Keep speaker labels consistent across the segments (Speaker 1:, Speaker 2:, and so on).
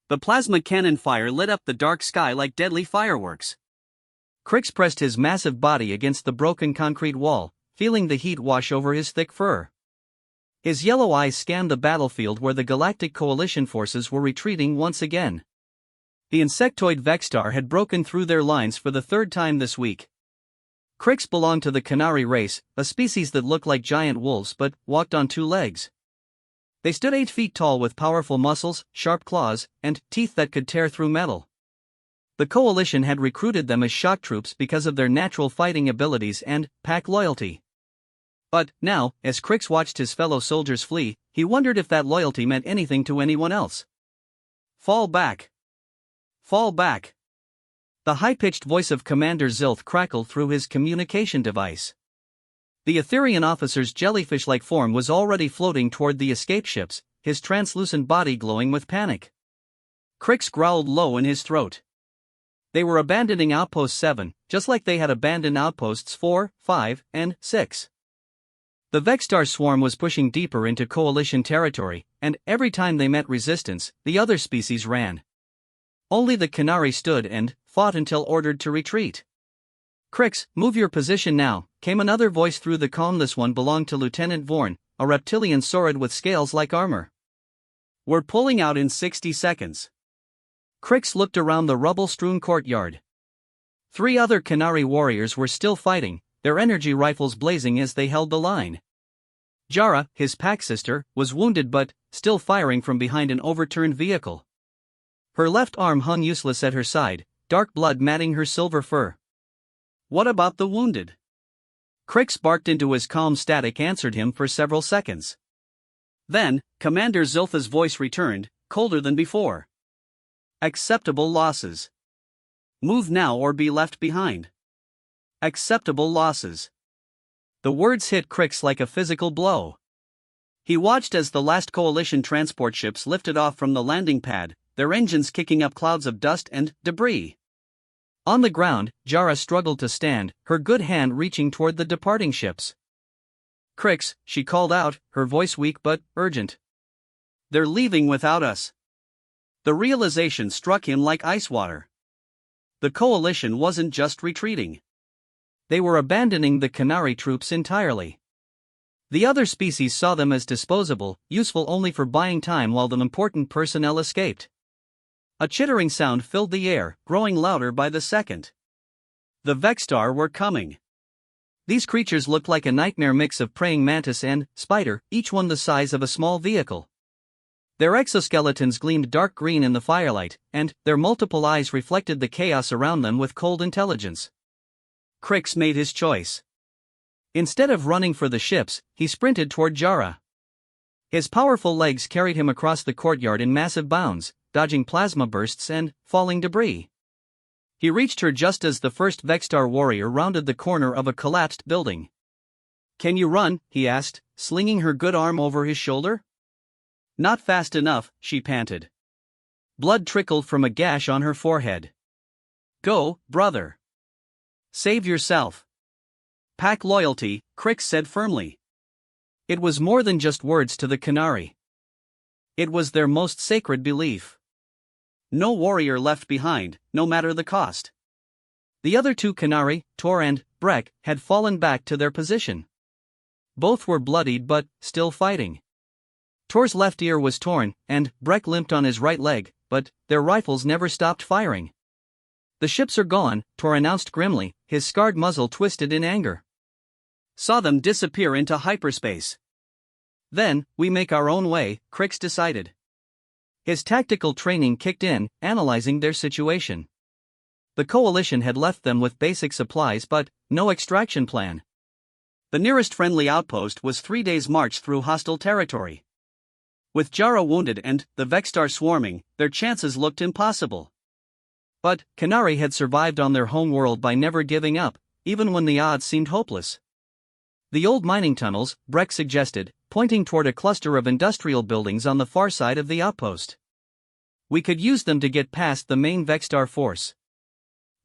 Speaker 1: The plasma cannon fire lit up the dark sky like deadly fireworks. Crix pressed his massive body against the broken concrete wall, feeling the heat wash over his thick fur. His yellow eyes scanned the battlefield where the Galactic Coalition forces were retreating once again. The insectoid Vexstar had broken through their lines for the third time this week. Crix belonged to the Canary race, a species that looked like giant wolves but walked on two legs. They stood 8 feet tall with powerful muscles, sharp claws, and teeth that could tear through metal. The Coalition had recruited them as shock troops because of their natural fighting abilities and pack loyalty. But now, as Crix watched his fellow soldiers flee, he wondered if that loyalty meant anything to anyone else. Fall back! Fall back! The high-pitched voice of Commander Zilth crackled through his communication device. The Etherian officer's jellyfish-like form was already floating toward the escape ships, his translucent body glowing with panic. Crix growled low in his throat. They were abandoning Outpost 7, just like they had abandoned Outposts 4, 5, and 6. The Vexstar swarm was pushing deeper into Coalition territory, and every time they met resistance, the other species ran. Only the Canary stood and fought until ordered to retreat. Crix, move your position now, came another voice through the calm. This one belonged to Lieutenant Vorn, a reptilian saurid with scales like armor. We're pulling out in 60 seconds. Crix looked around the rubble-strewn courtyard. 3 other Canary warriors were still fighting, their energy rifles blazing as they held the line. Jara, his pack sister, was wounded but still firing from behind an overturned vehicle. Her left arm hung useless at her side, dark blood matting her silver fur. What about the wounded? Crix barked into his calm. Static answered him for several seconds. Then, Commander Ziltha's voice returned, colder than before. Acceptable losses. Move now or be left behind. Acceptable losses. The words hit Crix like a physical blow. He watched as the last Coalition transport ships lifted off from the landing pad, their engines kicking up clouds of dust and debris. On the ground, Jara struggled to stand, her good hand reaching toward the departing ships. Crix, she called out, her voice weak but urgent. They're leaving without us. The realization struck him like ice water. The Coalition wasn't just retreating. They were abandoning the Canary troops entirely. The other species saw them as disposable, useful only for buying time while the important personnel escaped. A chittering sound filled the air, growing louder by the second. The Vexstar were coming. These creatures looked like a nightmare mix of praying mantis and spider, each one the size of a small vehicle. Their exoskeletons gleamed dark green in the firelight, and their multiple eyes reflected the chaos around them with cold intelligence. Crix made his choice. Instead of running for the ships, he sprinted toward Jara. His powerful legs carried him across the courtyard in massive bounds, dodging plasma bursts and falling debris. He reached her just as the first Vexstar warrior rounded the corner of a collapsed building. Can you run? He asked, slinging her good arm over his shoulder. Not fast enough, she panted. Blood trickled from a gash on her forehead. Go, brother. Save yourself. Pack loyalty, Crix said firmly. It was more than just words to the Canary. It was their most sacred belief. No warrior left behind, no matter the cost. The other 2 Canary, Tor and Breck, had fallen back to their position. Both were bloodied but still fighting. Tor's left ear was torn, and Breck limped on his right leg, but their rifles never stopped firing. The ships are gone, Tor announced grimly, his scarred muzzle twisted in anger. Saw them disappear into hyperspace. Then, we make our own way, Crix decided. His tactical training kicked in, analyzing their situation. The Coalition had left them with basic supplies but no extraction plan. The nearest friendly outpost was 3 days' march through hostile territory. With Jara wounded and the Vexstar swarming, their chances looked impossible. But Canary had survived on their home world by never giving up, even when the odds seemed hopeless. The old mining tunnels, Breck suggested, pointing toward a cluster of industrial buildings on the far side of the outpost. We could use them to get past the main Vexstar force.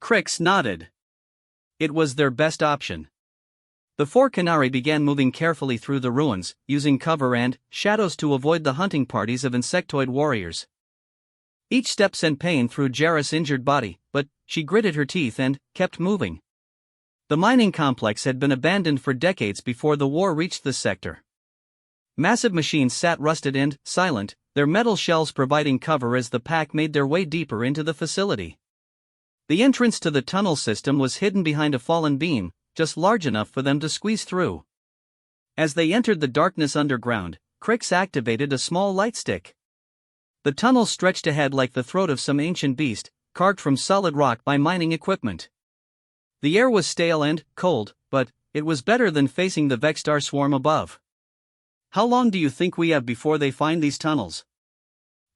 Speaker 1: Crix nodded. It was their best option. The 4 Canary began moving carefully through the ruins, using cover and shadows to avoid the hunting parties of insectoid warriors. Each step sent pain through Jarrah's injured body, but she gritted her teeth and kept moving. The mining complex had been abandoned for decades before the war reached the sector. Massive machines sat rusted and silent, their metal shells providing cover as the pack made their way deeper into the facility. The entrance to the tunnel system was hidden behind a fallen beam, just large enough for them to squeeze through. As they entered the darkness underground, Crix activated a small light stick. The tunnel stretched ahead like the throat of some ancient beast, carved from solid rock by mining equipment. The air was stale and cold, but it was better than facing the Vexstar swarm above. "How long do you think we have before they find these tunnels?"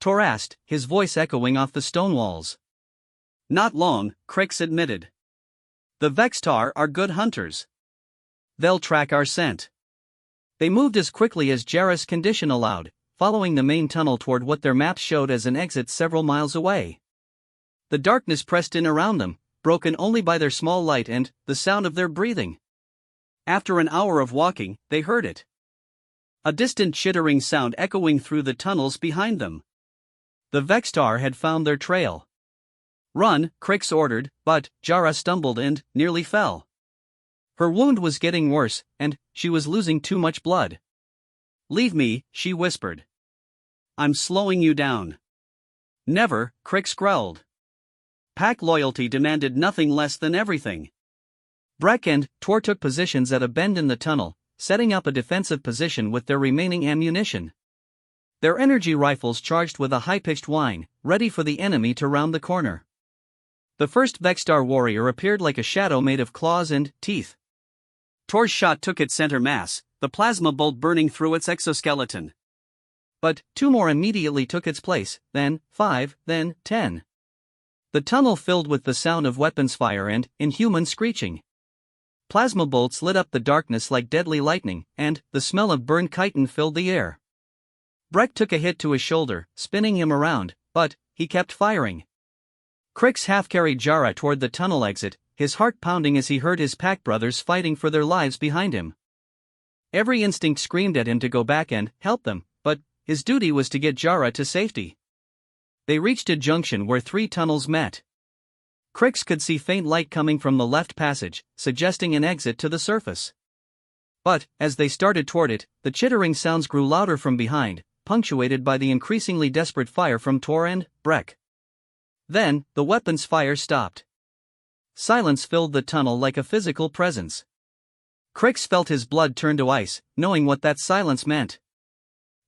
Speaker 1: Tor asked, his voice echoing off the stone walls. "Not long," Crix admitted. "The Vexstar are good hunters. They'll track our scent." They moved as quickly as Jarrah's condition allowed, following the main tunnel toward what their maps showed as an exit several miles away. The darkness pressed in around them, broken only by their small light and the sound of their breathing. After an hour of walking, they heard it. A distant chittering sound echoing through the tunnels behind them. The Vexstar had found their trail. "Run," Crix ordered, but Jarrah stumbled and nearly fell. Her wound was getting worse, and she was losing too much blood. "Leave me," she whispered. "I'm slowing you down." "Never," Crix growled. Pack loyalty demanded nothing less than everything. Breck and Tor took positions at a bend in the tunnel, setting up a defensive position with their remaining ammunition. Their energy rifles charged with a high-pitched whine, ready for the enemy to round the corner. The first Vexstar warrior appeared like a shadow made of claws and teeth. Tor's shot took its center mass, the plasma bolt burning through its exoskeleton. But 2 more immediately took its place, then 5, then 10. The tunnel filled with the sound of weapons fire and inhuman screeching. Plasma bolts lit up the darkness like deadly lightning, and the smell of burned chitin filled the air. Breck took a hit to his shoulder, spinning him around, but he kept firing. Crix half-carried Jarrah toward the tunnel exit, his heart pounding as he heard his pack brothers fighting for their lives behind him. Every instinct screamed at him to go back and help them, but his duty was to get Jarrah to safety. They reached a junction where 3 tunnels met. Crix could see faint light coming from the left passage, suggesting an exit to the surface. But, as they started toward it, the chittering sounds grew louder from behind, punctuated by the increasingly desperate fire from Tor and Breck. Then, the weapons fire stopped. Silence filled the tunnel like a physical presence. Crix felt his blood turn to ice, knowing what that silence meant.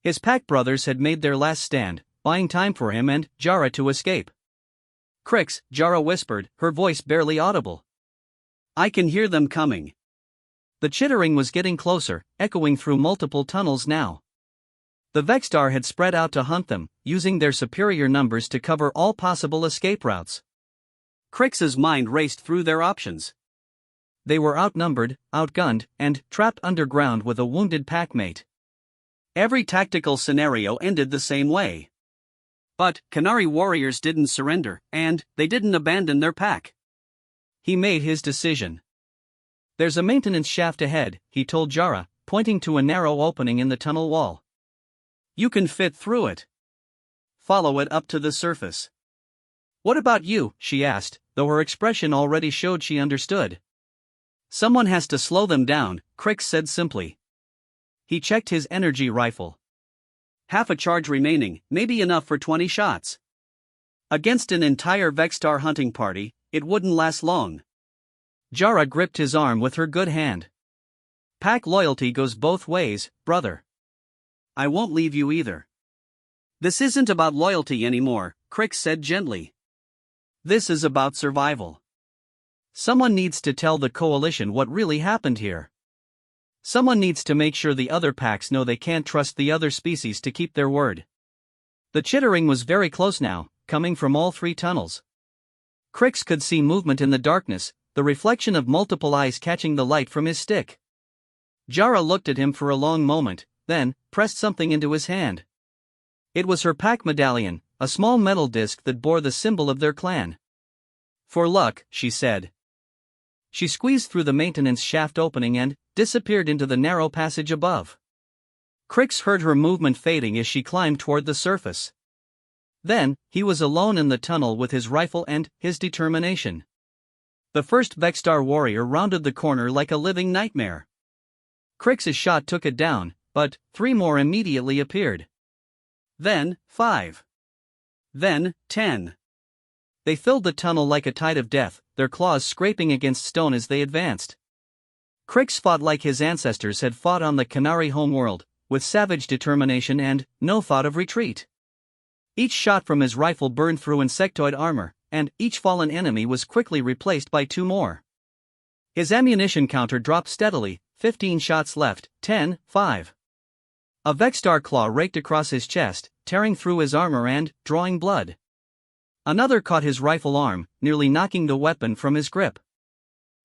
Speaker 1: His pack brothers had made their last stand, buying time for him and Jarrah to escape. "Crix," Jarrah whispered, her voice barely audible. "I can hear them coming." The chittering was getting closer, echoing through multiple tunnels now. The Vexstar had spread out to hunt them, using their superior numbers to cover all possible escape routes. Crix's mind raced through their options. They were outnumbered, outgunned, and trapped underground with a wounded packmate. Every tactical scenario ended the same way. But Canary warriors didn't surrender, and they didn't abandon their pack. He made his decision. "There's a maintenance shaft ahead," he told Jarrah, pointing to a narrow opening in the tunnel wall. "You can fit through it. Follow it up to the surface." "What about you?" she asked, though her expression already showed she understood. "Someone has to slow them down," Crix said simply. He checked his energy rifle. "Half a charge remaining, maybe enough for 20 shots. Against an entire Vexstar hunting party, it wouldn't last long." Jarrah gripped his arm with her good hand. "Pack loyalty goes both ways, brother. I won't leave you either." "This isn't about loyalty anymore," Crix said gently. "This is about survival. Someone needs to tell the coalition what really happened here. Someone needs to make sure the other packs know they can't trust the other species to keep their word." The chittering was very close now, coming from all 3 tunnels. Crix could see movement in the darkness, the reflection of multiple eyes catching the light from his stick. Jarrah looked at him for a long moment, then pressed something into his hand. It was her pack medallion, a small metal disc that bore the symbol of their clan. "For luck," she said. She squeezed through the maintenance shaft opening and disappeared into the narrow passage above. Crix heard her movement fading as she climbed toward the surface. Then, he was alone in the tunnel with his rifle and his determination. The first Vexstar warrior rounded the corner like a living nightmare. Crix's shot took it down, but 3 more immediately appeared. Then, 5. Then, 10. They filled the tunnel like a tide of death, their claws scraping against stone as they advanced. Crix fought like his ancestors had fought on the Canary homeworld, with savage determination and no thought of retreat. Each shot from his rifle burned through insectoid armor, and each fallen enemy was quickly replaced by 2 more. His ammunition counter dropped steadily, 15 shots left, 10, 5. A Vexstar claw raked across his chest, tearing through his armor and drawing blood. Another caught his rifle arm, nearly knocking the weapon from his grip.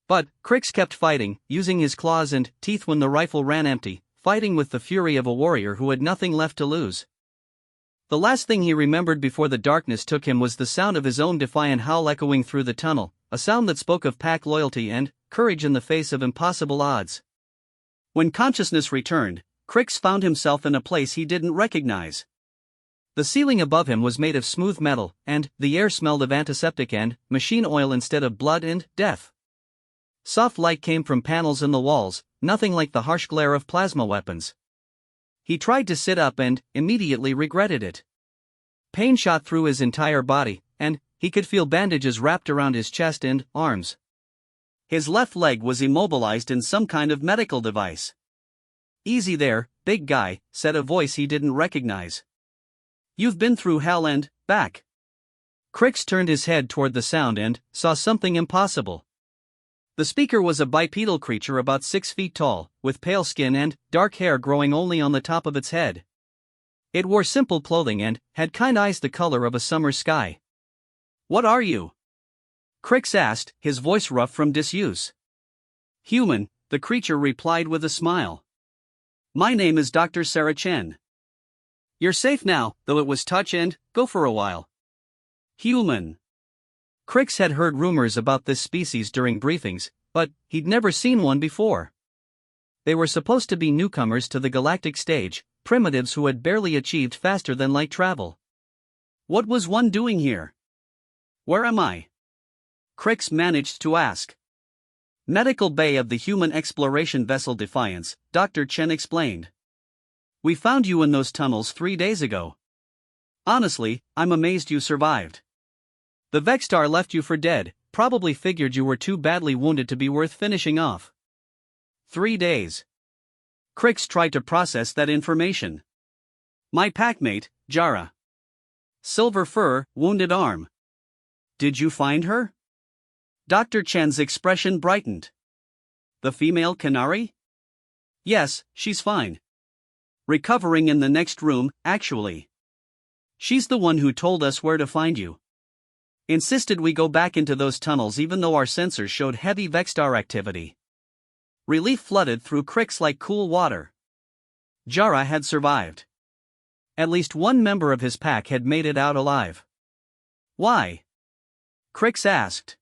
Speaker 1: But Crix kept fighting, using his claws and teeth when the rifle ran empty, fighting with the fury of a warrior who had nothing left to lose. The last thing he remembered before the darkness took him was the sound of his own defiant howl echoing through the tunnel, a sound that spoke of pack loyalty and courage in the face of impossible odds. When consciousness returned, Crix found himself in a place he didn't recognize. The ceiling above him was made of smooth metal, and the air smelled of antiseptic and machine oil instead of blood and death. Soft light came from panels in the walls, nothing like the harsh glare of plasma weapons. He tried to sit up and immediately regretted it. Pain shot through his entire body, and he could feel bandages wrapped around his chest and arms. His left leg was immobilized in some kind of medical device. "Easy there, big guy," said a voice he didn't recognize. "You've been through hell and back." Crix turned his head toward the sound and saw something impossible. The speaker was a bipedal creature about 6 feet tall, with pale skin and dark hair growing only on the top of its head. It wore simple clothing and had kind eyes the color of a summer sky. "What are you?" Crix asked, his voice rough from disuse. "Human," the creature replied with a smile. "My name is Dr. Sarah Chen. You're safe now, though it was touch and go for a while." "Human." Crix had heard rumors about this species during briefings, but he'd never seen one before. They were supposed to be newcomers to the galactic stage, primitives who had barely achieved faster than light travel. What was one doing here? "Where am I?" Crix managed to ask. "Medical bay of the human exploration vessel Defiance," Dr. Chen explained. "We found you in those tunnels 3 days ago. Honestly, I'm amazed you survived. The Vexstar left you for dead, probably figured you were too badly wounded to be worth finishing off." 3 days. Crix tried to process that information. "My packmate, Jara. Silver fur, wounded arm. Did you find her?" Dr. Chen's expression brightened. "The female Canary?" "Yes, she's fine. Recovering in the next room, actually. She's the one who told us where to find you. Insisted we go back into those tunnels even though our sensors showed heavy Vexstar activity." Relief flooded through Crix like cool water. Jara had survived. At least one member of his pack had made it out alive. "Why?" Crix asked.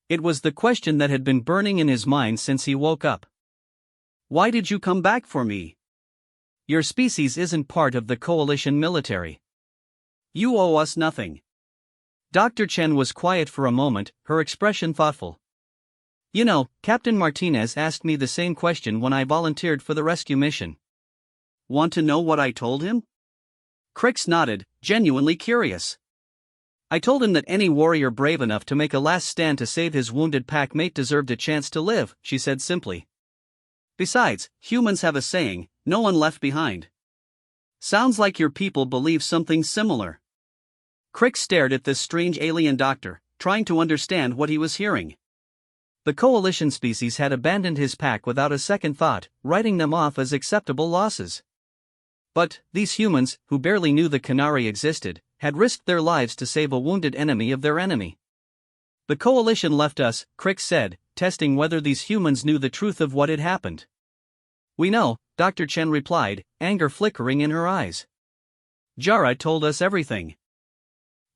Speaker 1: It was the question that had been burning in his mind since he woke up. "Why did you come back for me? Your species isn't part of the Coalition military. You owe us nothing." Dr. Chen was quiet for a moment, her expression thoughtful. "You know, Captain Martinez asked me the same question when I volunteered for the rescue mission." "Want to know what I told him?" Crix nodded, genuinely curious. "I told him that any warrior brave enough to make a last stand to save his wounded pack mate deserved a chance to live," she said simply. "Besides, humans have a saying, 'no one left behind.' Sounds like your people believe something similar." Crix stared at this strange alien doctor, trying to understand what he was hearing. The Coalition species had abandoned his pack without a second thought, writing them off as acceptable losses. But these humans, who barely knew the Canary existed, had risked their lives to save a wounded enemy of their enemy. "The Coalition left us," Crix said, testing whether these humans knew the truth of what had happened. "We know," Dr. Chen replied, anger flickering in her eyes. "Jara told us everything.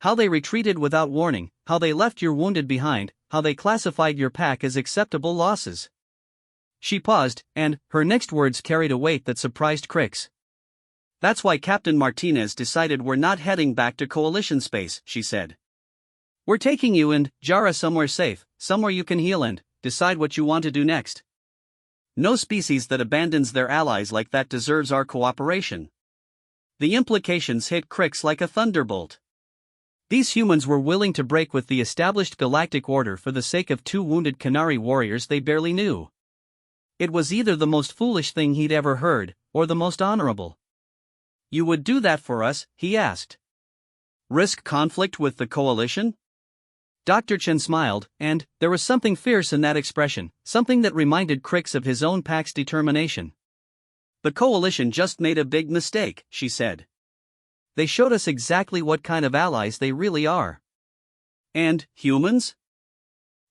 Speaker 1: How they retreated without warning, how they left your wounded behind, how they classified your pack as acceptable losses." She paused, and her next words carried a weight that surprised Crix. That's why Captain Martinez decided we're not heading back to Coalition space, she said. We're taking you and Jara somewhere safe, somewhere you can heal and decide what you want to do next. No species that abandons their allies like that deserves our cooperation. The implications hit Crix like a thunderbolt. These humans were willing to break with the established galactic order for the sake of two wounded Canary warriors they barely knew. It was either the most foolish thing he'd ever heard, or the most honorable. You would do that for us, he asked. Risk conflict with the Coalition? Dr. Chen smiled, and there was something fierce in that expression, something that reminded Crix of his own pack's determination. The Coalition just made a big mistake, she said. They showed us exactly what kind of allies they really are. And humans?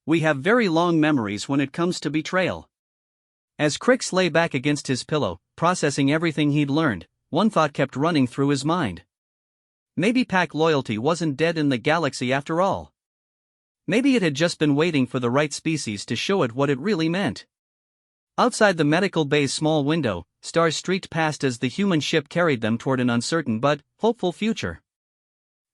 Speaker 1: We have very long memories when it comes to betrayal. As Crix lay back against his pillow, processing everything he'd learned, one thought kept running through his mind. Maybe pack loyalty wasn't dead in the galaxy after all. Maybe it had just been waiting for the right species to show it what it really meant. Outside the medical bay's small window, stars streaked past as the human ship carried them toward an uncertain but hopeful future.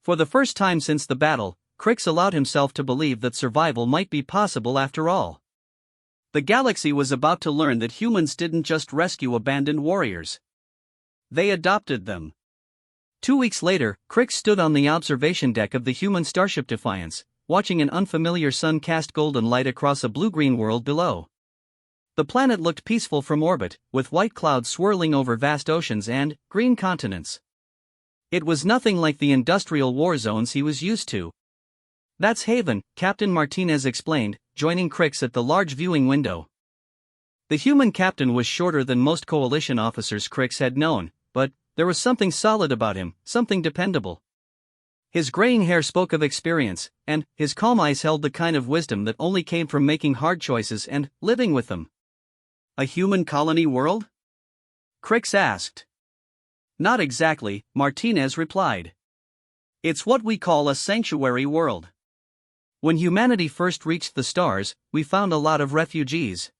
Speaker 1: For the first time since the battle, Crix allowed himself to believe that survival might be possible after all. The galaxy was about to learn that humans didn't just rescue abandoned warriors. They adopted them. 2 weeks later, Crix stood on the observation deck of the human starship Defiance, watching an unfamiliar sun cast golden light across a blue-green world below. The planet looked peaceful from orbit, with white clouds swirling over vast oceans and green continents. It was nothing like the industrial war zones he was used to. That's Haven, Captain Martinez explained, joining Crix at the large viewing window. The human captain was shorter than most Coalition officers Crix had known, but there was something solid about him, something dependable. His graying hair spoke of experience, and his calm eyes held the kind of wisdom that only came from making hard choices and living with them. A human colony world? Crix asked. Not exactly, Martinez replied. It's what we call a sanctuary world. When humanity first reached the stars, we found a lot of refugees.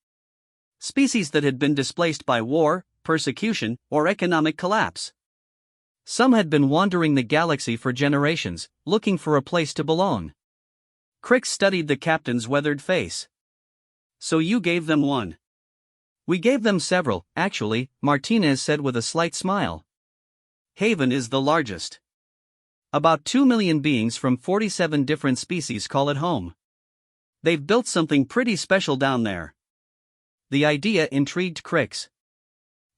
Speaker 1: Species that had been displaced by war, persecution, or economic collapse. Some had been wandering the galaxy for generations, looking for a place to belong. Crix studied the captain's weathered face. So you gave them one? We gave them several, actually, Martinez said with a slight smile. Haven is the largest. About 2 million beings from 47 different species call it home. They've built something pretty special down there. The idea intrigued Crix.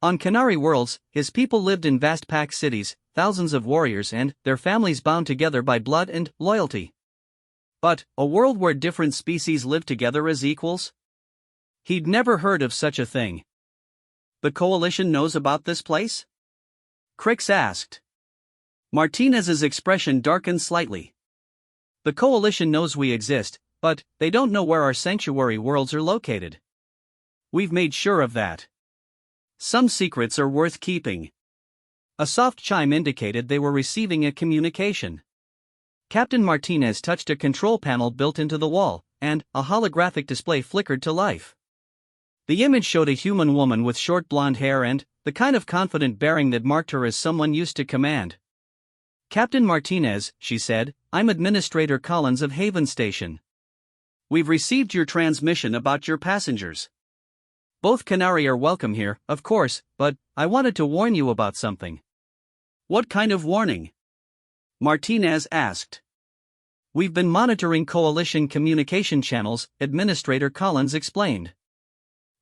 Speaker 1: On Canary Worlds, his people lived in vast packed cities, thousands of warriors and their families bound together by blood and loyalty. But, a world where different species live together as equals? He'd never heard of such a thing. The Coalition knows about this place? Crix asked. Martinez's expression darkened slightly. The Coalition knows we exist, but they don't know where our sanctuary worlds are located. We've made sure of that. Some secrets are worth keeping. A soft chime indicated they were receiving a communication. Captain Martinez touched a control panel built into the wall, and a holographic display flickered to life. The image showed a human woman with short blonde hair and the kind of confident bearing that marked her as someone used to command. Captain Martinez, she said, I'm Administrator Collins of Haven Station. We've received your transmission about your passengers. Both Canary are welcome here, of course, but I wanted to warn you about something. What kind of warning? Martinez asked. We've been monitoring Coalition communication channels, Administrator Collins explained.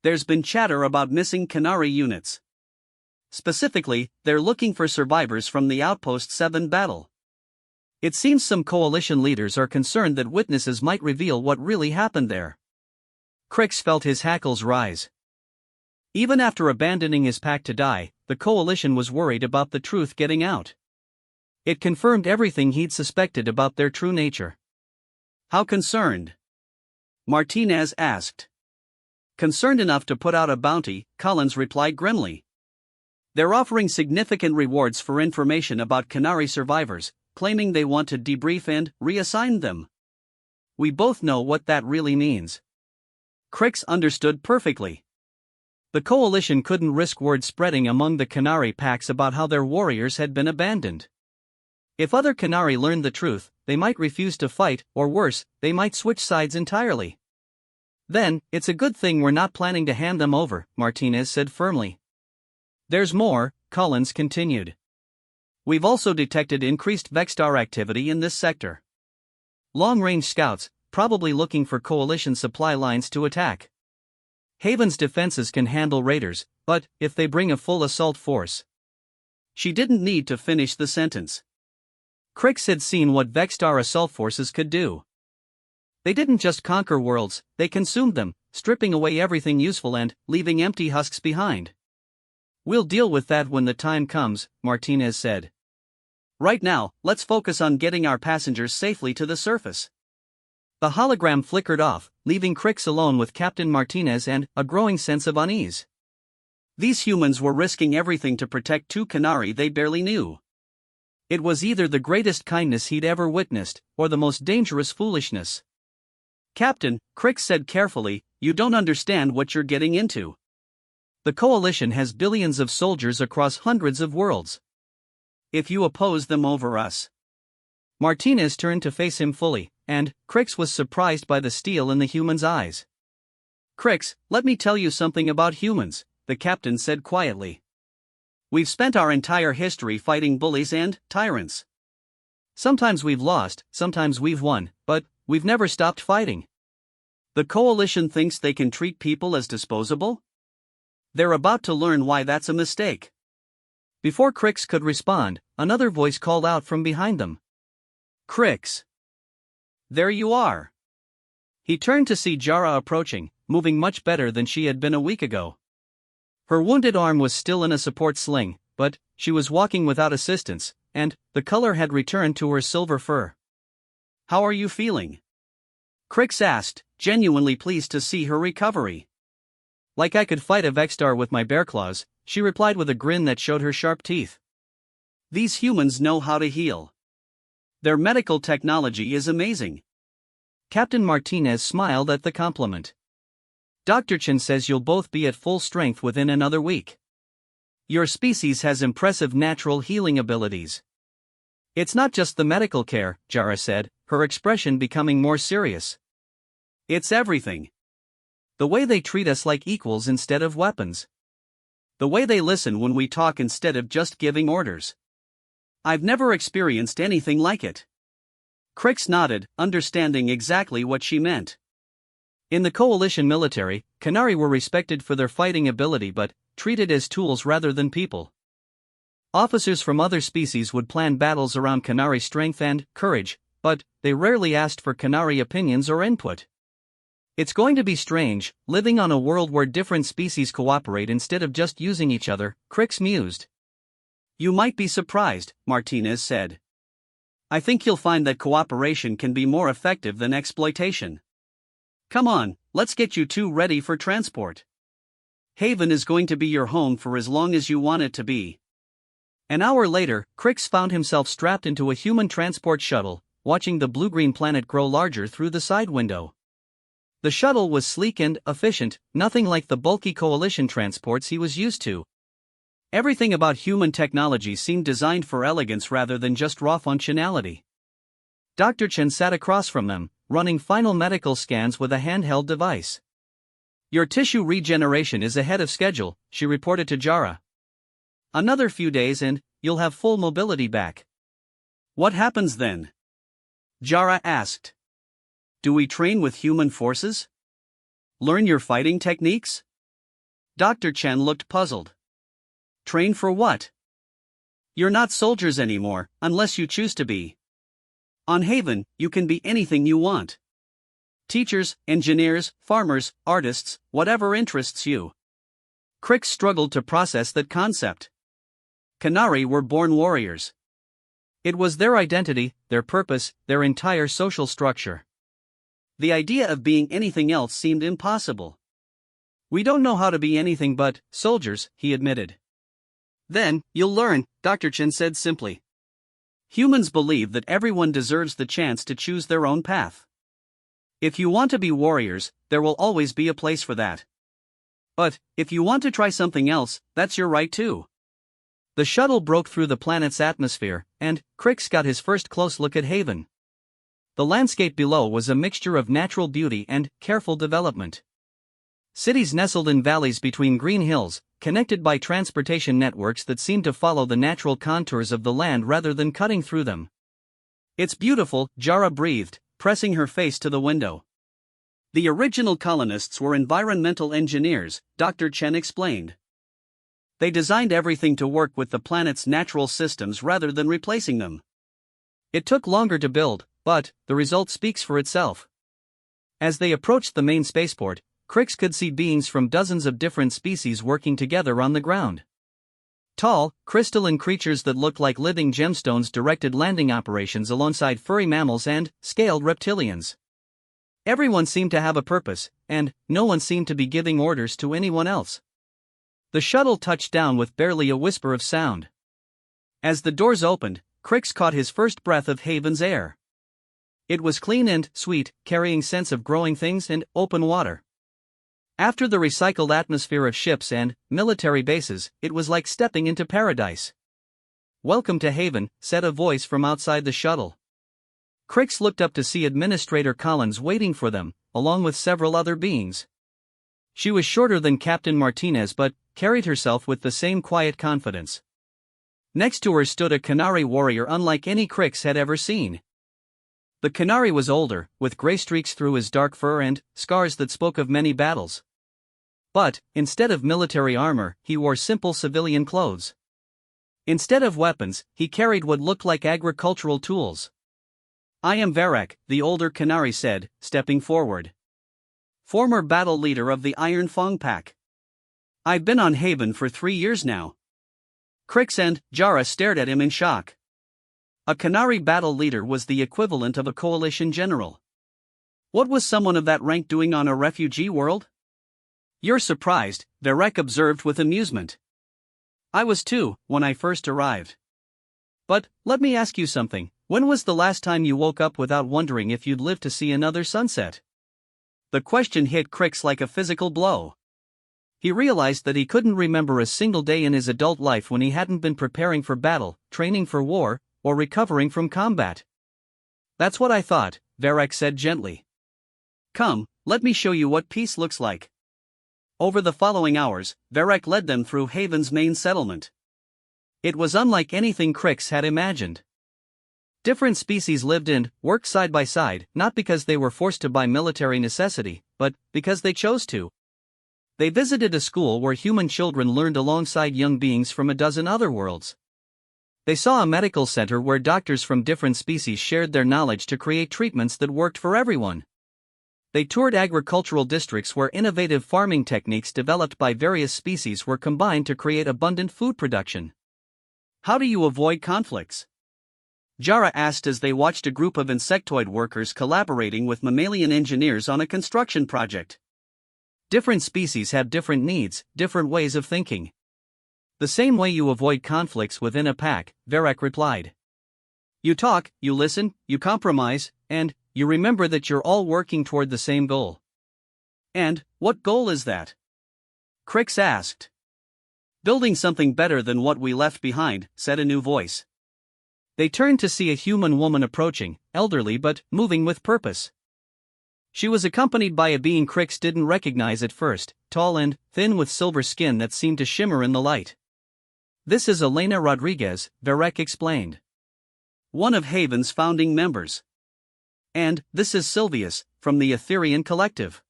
Speaker 1: There's been chatter about missing Canary units. Specifically, they're looking for survivors from the Outpost 7 battle. It seems some Coalition leaders are concerned that witnesses might reveal what really happened there. Crix felt his hackles rise. Even after abandoning his pack to die, the Coalition was worried about the truth getting out. It confirmed everything he'd suspected about their true nature. How concerned? Martinez asked. Concerned enough to put out a bounty, Collins replied grimly. They're offering significant rewards for information about Canary survivors, claiming they want to debrief and reassign them. We both know what that really means. Crix understood perfectly. The coalition couldn't risk word spreading among the Canary packs about how their warriors had been abandoned. If other Canary learned the truth, they might refuse to fight, or worse, they might switch sides entirely. Then, it's a good thing we're not planning to hand them over, Martinez said firmly. There's more, Collins continued. We've also detected increased Vexstar activity in this sector. Long-range scouts, probably looking for coalition supply lines to attack. Haven's defenses can handle raiders, but if they bring a full assault force. She didn't need to finish the sentence. Crix had seen what Vexstar assault forces could do. They didn't just conquer worlds, they consumed them, stripping away everything useful and leaving empty husks behind. We'll deal with that when the time comes, Martinez said. Right now, let's focus on getting our passengers safely to the surface. The hologram flickered off, leaving Crix alone with Captain Martinez and a growing sense of unease. These humans were risking everything to protect two Canary they barely knew. It was either the greatest kindness he'd ever witnessed, or the most dangerous foolishness. Captain, Crix said carefully, you don't understand what you're getting into. The coalition has billions of soldiers across hundreds of worlds. If you oppose them over us. Martinez turned to face him fully, and Crix was surprised by the steel in the human's eyes. Crix, let me tell you something about humans, the captain said quietly. We've spent our entire history fighting bullies and tyrants. Sometimes we've lost, sometimes we've won, but we've never stopped fighting. The coalition thinks they can treat people as disposable? They're about to learn why that's a mistake. Before Crix could respond, another voice called out from behind them. Crix! There you are! He turned to see Jara approaching, moving much better than she had been a week ago. Her wounded arm was still in a support sling, but she was walking without assistance, and the color had returned to her silver fur. How are you feeling? Crix asked, genuinely pleased to see her recovery. Like I could fight a Vexstar with my bear claws, she replied with a grin that showed her sharp teeth. These humans know how to heal. Their medical technology is amazing. Captain Martinez smiled at the compliment. Dr. Chen says you'll both be at full strength within another week. Your species has impressive natural healing abilities. It's not just the medical care, Jara said, her expression becoming more serious. It's everything. The way they treat us like equals instead of weapons. The way they listen when we talk instead of just giving orders. I've never experienced anything like it. Crix nodded, understanding exactly what she meant. In the coalition military, Canary were respected for their fighting ability but treated as tools rather than people. Officers from other species would plan battles around Canary strength and courage, but they rarely asked for Canary opinions or input. It's going to be strange, living on a world where different species cooperate instead of just using each other, Crix mused. You might be surprised, Martinez said. I think you'll find that cooperation can be more effective than exploitation. Come on, let's get you two ready for transport. Haven is going to be your home for as long as you want it to be. An hour later, Crix found himself strapped into a human transport shuttle, watching the blue-green planet grow larger through the side window. The shuttle was sleek and efficient, nothing like the bulky coalition transports he was used to. Everything about human technology seemed designed for elegance rather than just raw functionality. Dr. Chen sat across from them, running final medical scans with a handheld device. Your tissue regeneration is ahead of schedule, she reported to Jara. Another few days and you'll have full mobility back. What happens then? Jara asked. Do we train with human forces? Learn your fighting techniques? Dr. Chen looked puzzled. Train for what? You're not soldiers anymore, unless you choose to be. On Haven, you can be anything you want. Teachers, engineers, farmers, artists, whatever interests you. Crix struggled to process that concept. Canary were born warriors. It was their identity, their purpose, their entire social structure. The idea of being anything else seemed impossible. We don't know how to be anything but soldiers, he admitted. Then, you'll learn, Dr. Chen said simply. Humans believe that everyone deserves the chance to choose their own path. If you want to be warriors, there will always be a place for that. But, if you want to try something else, that's your right too. The shuttle broke through the planet's atmosphere, and Crix got his first close look at Haven. The landscape below was a mixture of natural beauty and careful development. Cities nestled in valleys between green hills, connected by transportation networks that seemed to follow the natural contours of the land rather than cutting through them. "It's beautiful," Jara breathed, pressing her face to the window. "The original colonists were environmental engineers," Dr. Chen explained. "They designed everything to work with the planet's natural systems rather than replacing them. It took longer to build, but the result speaks for itself." As they approached the main spaceport, Crix could see beings from dozens of different species working together on the ground. Tall, crystalline creatures that looked like living gemstones directed landing operations alongside furry mammals and scaled reptilians. Everyone seemed to have a purpose, and no one seemed to be giving orders to anyone else. The shuttle touched down with barely a whisper of sound. As the doors opened, Crix caught his first breath of Haven's air. It was clean and sweet, carrying scents of growing things and open water. After the recycled atmosphere of ships and military bases, it was like stepping into paradise. "Welcome to Haven," said a voice from outside the shuttle. Crix looked up to see Administrator Collins waiting for them, along with several other beings. She was shorter than Captain Martinez but carried herself with the same quiet confidence. Next to her stood a Canary warrior unlike any Crix had ever seen. The Canary was older, with gray streaks through his dark fur and scars that spoke of many battles. But, instead of military armor, he wore simple civilian clothes. Instead of weapons, he carried what looked like agricultural tools. "I am Varek," the older Canary said, stepping forward. "Former battle leader of the Iron Fang Pack. I've been on Haven for 3 years now." Crix and Jara stared at him in shock. A Canary battle leader was the equivalent of a coalition general. What was someone of that rank doing on a refugee world? "You're surprised," Varek observed with amusement. "I was too, when I first arrived. But, let me ask you something, when was the last time you woke up without wondering if you'd live to see another sunset?" The question hit Crix like a physical blow. He realized that he couldn't remember a single day in his adult life when he hadn't been preparing for battle, training for war, or recovering from combat. "That's what I thought," Varek said gently. "Come, let me show you what peace looks like." Over the following hours, Varek led them through Haven's main settlement. It was unlike anything Crix had imagined. Different species lived and worked side by side, not because they were forced to by military necessity, but because they chose to. They visited a school where human children learned alongside young beings from a dozen other worlds. They saw a medical center where doctors from different species shared their knowledge to create treatments that worked for everyone. They toured agricultural districts where innovative farming techniques developed by various species were combined to create abundant food production. "How do you avoid conflicts?" Jara asked as they watched a group of insectoid workers collaborating with mammalian engineers on a construction project. "Different species have different needs, different ways of thinking. The same way you avoid conflicts within a pack," Varek replied. "You talk, you listen, you compromise, and you remember that you're all working toward the same goal." "And what goal is that?" Crix asked. "Building something better than what we left behind," said a new voice. They turned to see a human woman approaching, elderly but moving with purpose. She was accompanied by a being Crix didn't recognize at first, tall and thin with silver skin that seemed to shimmer in the light. "This is Elena Rodriguez," Varek explained. "One of Haven's founding members. And this is Sylvius, from the Etherian Collective."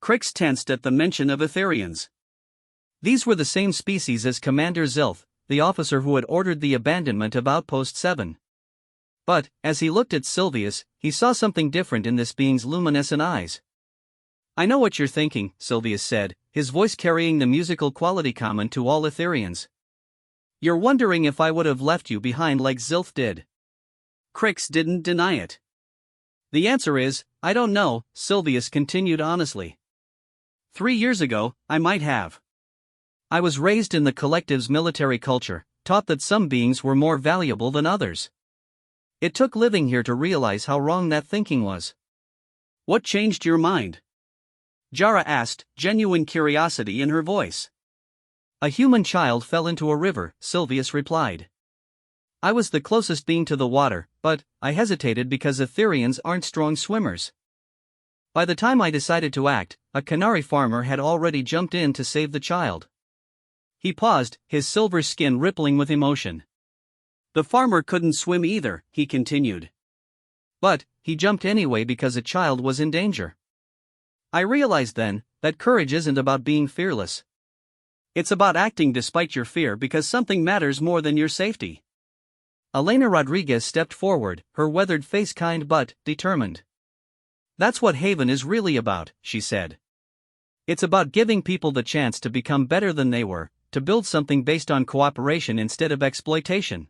Speaker 1: Crix tensed at the mention of Etherians. These were the same species as Commander Zilth, the officer who had ordered the abandonment of Outpost 7. But, as he looked at Sylvius, he saw something different in this being's luminescent eyes. "I know what you're thinking," Sylvius said, his voice carrying the musical quality common to all Etherians. "You're wondering if I would have left you behind like Zilth did." Crix didn't deny it. "The answer is, I don't know," Sylvius continued honestly. 3 years ago, I might have. I was raised in the Collective's military culture, taught that some beings were more valuable than others. It took living here to realize how wrong that thinking was." "What changed your mind?" Jara asked, genuine curiosity in her voice. A human child fell into a river, Sylvius replied. I was the closest being to the water, but I hesitated because Etherians aren't strong swimmers. By the time I decided to act, a Canary farmer had already jumped in to save the child. He paused, his silver skin rippling with emotion. The farmer couldn't swim either, he continued. But he jumped anyway because a child was in danger. I realized then that courage isn't about being fearless. It's about acting despite your fear because something matters more than your safety. Elena Rodriguez stepped forward, her weathered face kind but determined. That's what Haven is really about, she said. It's about giving people the chance to become better than they were, to build something based on cooperation instead of exploitation.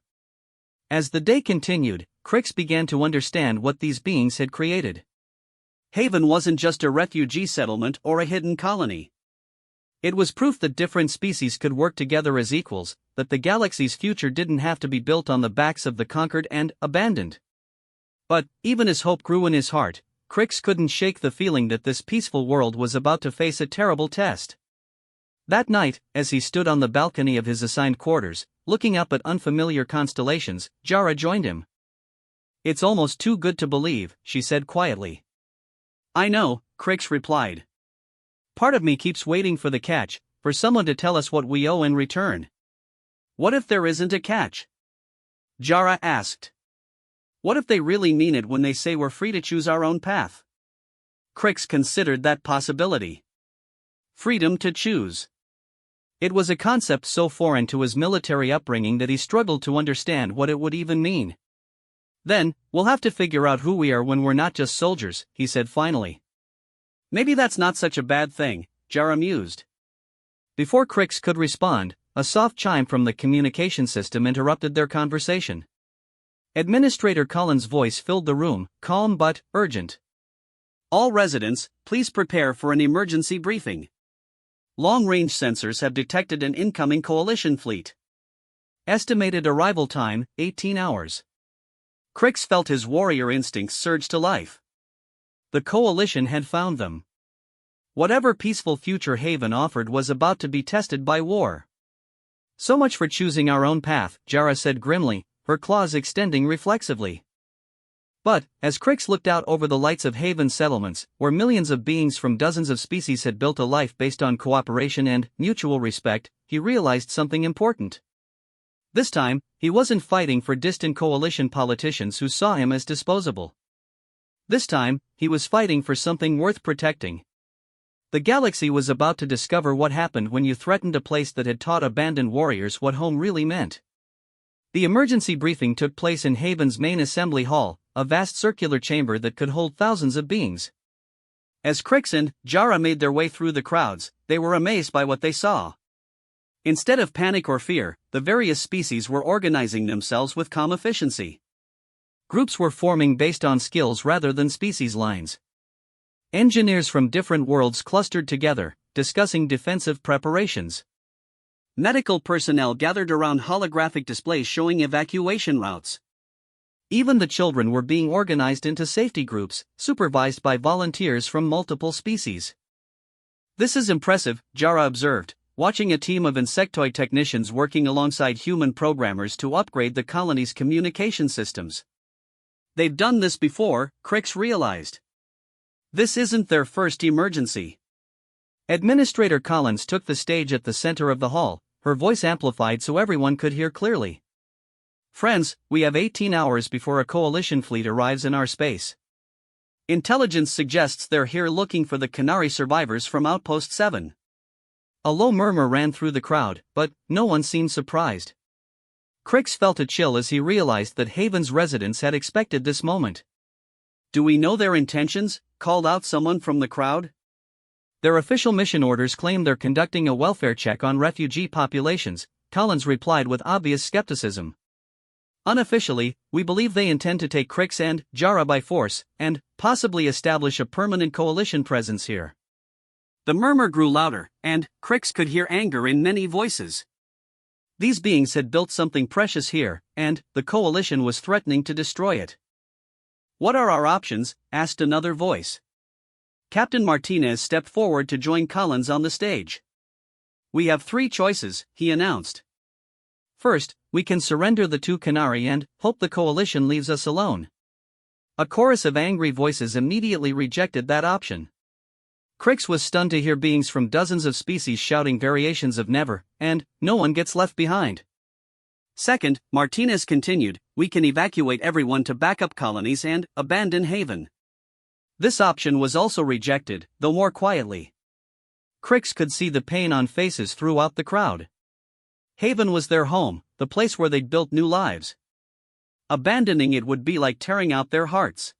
Speaker 1: As the day continued, Crix began to understand what these beings had created. Haven wasn't just a refugee settlement or a hidden colony. It was proof that different species could work together as equals, that the galaxy's future didn't have to be built on the backs of the conquered and abandoned. But, even as hope grew in his heart, Crix couldn't shake the feeling that this peaceful world was about to face a terrible test. That night, as he stood on the balcony of his assigned quarters, looking up at unfamiliar constellations, Jara joined him. It's almost too good to believe, she said quietly. I know, Crix replied. Part of me keeps waiting for the catch, for someone to tell us what we owe in return. What if there isn't a catch? Jara asked. What if they really mean it when they say we're free to choose our own path? Crix considered that possibility. Freedom to choose. It was a concept so foreign to his military upbringing that he struggled to understand what it would even mean. Then, we'll have to figure out who we are when we're not just soldiers, he said finally. Maybe that's not such a bad thing, Jara mused. Before Crix could respond, a soft chime from the communication system interrupted their conversation. Administrator Cullen's voice filled the room, calm but urgent. All residents, please prepare for an emergency briefing. Long-range sensors have detected an incoming coalition fleet. Estimated arrival time, 18 hours. Crix felt his warrior instincts surge to life. The coalition had found them. Whatever peaceful future Haven offered was about to be tested by war. So much for choosing our own path, Jara said grimly, her claws extending reflexively. But, as Crix looked out over the lights of Haven settlements, where millions of beings from dozens of species had built a life based on cooperation and mutual respect, he realized something important. This time, he wasn't fighting for distant coalition politicians who saw him as disposable. This time, he was fighting for something worth protecting. The galaxy was about to discover what happened when you threatened a place that had taught abandoned warriors what home really meant. The emergency briefing took place in Haven's main assembly hall, a vast circular chamber that could hold thousands of beings. As Crix and Jara made their way through the crowds, they were amazed by what they saw. Instead of panic or fear, the various species were organizing themselves with calm efficiency. Groups were forming based on skills rather than species lines. Engineers from different worlds clustered together, discussing defensive preparations. Medical personnel gathered around holographic displays showing evacuation routes. Even the children were being organized into safety groups, supervised by volunteers from multiple species. This is impressive, Jara observed, watching a team of insectoid technicians working alongside human programmers to upgrade the colony's communication systems. They've done this before, Crix realized. This isn't their first emergency. Administrator Collins took the stage at the center of the hall, her voice amplified so everyone could hear clearly. Friends, we have 18 hours before a coalition fleet arrives in our space. Intelligence suggests they're here looking for the Canary survivors from Outpost 7. A low murmur ran through the crowd, but no one seemed surprised. Crix felt a chill as he realized that Haven's residents had expected this moment. Do we know their intentions? Called out someone from the crowd. Their official mission orders claim they're conducting a welfare check on refugee populations, Collins replied with obvious skepticism. Unofficially, we believe they intend to take Crix and Jara by force, and possibly establish a permanent coalition presence here. The murmur grew louder, and Crix could hear anger in many voices. These beings had built something precious here, and the coalition was threatening to destroy it. What are our options? Asked another voice. Captain Martinez stepped forward to join Collins on the stage. "We have three choices," he announced. "First, we can surrender the two Canary and hope the coalition leaves us alone." A chorus of angry voices immediately rejected that option. Crix was stunned to hear beings from dozens of species shouting variations of never, and no one gets left behind. Second, Martinez continued, we can evacuate everyone to backup colonies and abandon Haven. This option was also rejected, though more quietly. Crix could see the pain on faces throughout the crowd. Haven was their home, the place where they'd built new lives. Abandoning it would be like tearing out their hearts.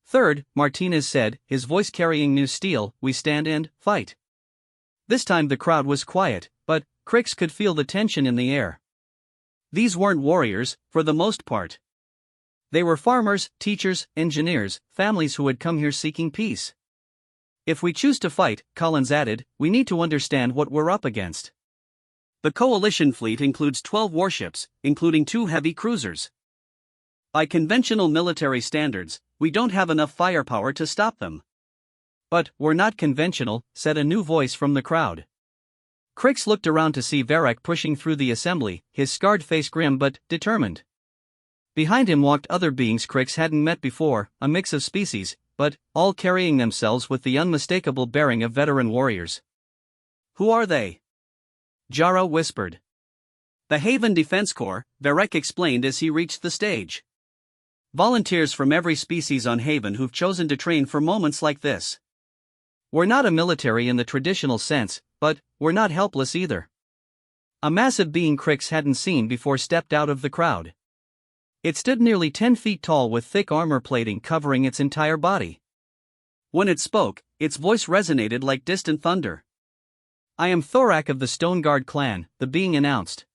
Speaker 1: Third, Martinez said, his voice carrying new steel, we stand and fight. This time the crowd was quiet, but Crix could feel the tension in the air. These weren't warriors, for the most part. They were farmers, teachers, engineers, families who had come here seeking peace. If we choose to fight, Collins added, we need to understand what we're up against. The coalition fleet includes 12 warships, including 2 heavy cruisers. By conventional military standards, we don't have enough firepower to stop them. But we're not conventional, said a new voice from the crowd. Crix looked around to see Varric pushing through the assembly, his scarred face grim but determined. Behind him walked other beings Crix hadn't met before, a mix of species, but all carrying themselves with the unmistakable bearing of veteran warriors. Who are they? Jara whispered. The Haven Defense Corps, Varric explained as he reached the stage. Volunteers from every species on Haven who've chosen to train for moments like this. We're not a military in the traditional sense, but we're not helpless either. A massive being Crix hadn't seen before stepped out of the crowd. It stood nearly 10 feet tall with thick armor plating covering its entire body. When it spoke, its voice resonated like distant thunder. I am Thorak of the Stoneguard clan, the being announced.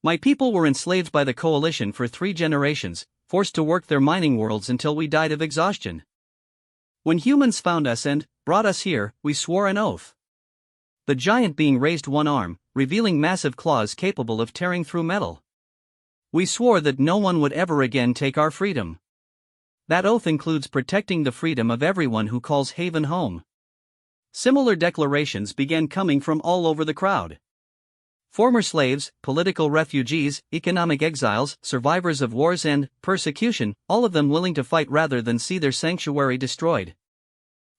Speaker 1: My people were enslaved by the coalition for 3 generations, forced to work their mining worlds until we died of exhaustion. When humans found us and brought us here, we swore an oath. The giant being raised one arm, revealing massive claws capable of tearing through metal. We swore that no one would ever again take our freedom. That oath includes protecting the freedom of everyone who calls Haven home. Similar declarations began coming from all over the crowd. Former slaves, political refugees, economic exiles, survivors of wars and persecution, all of them willing to fight rather than see their sanctuary destroyed.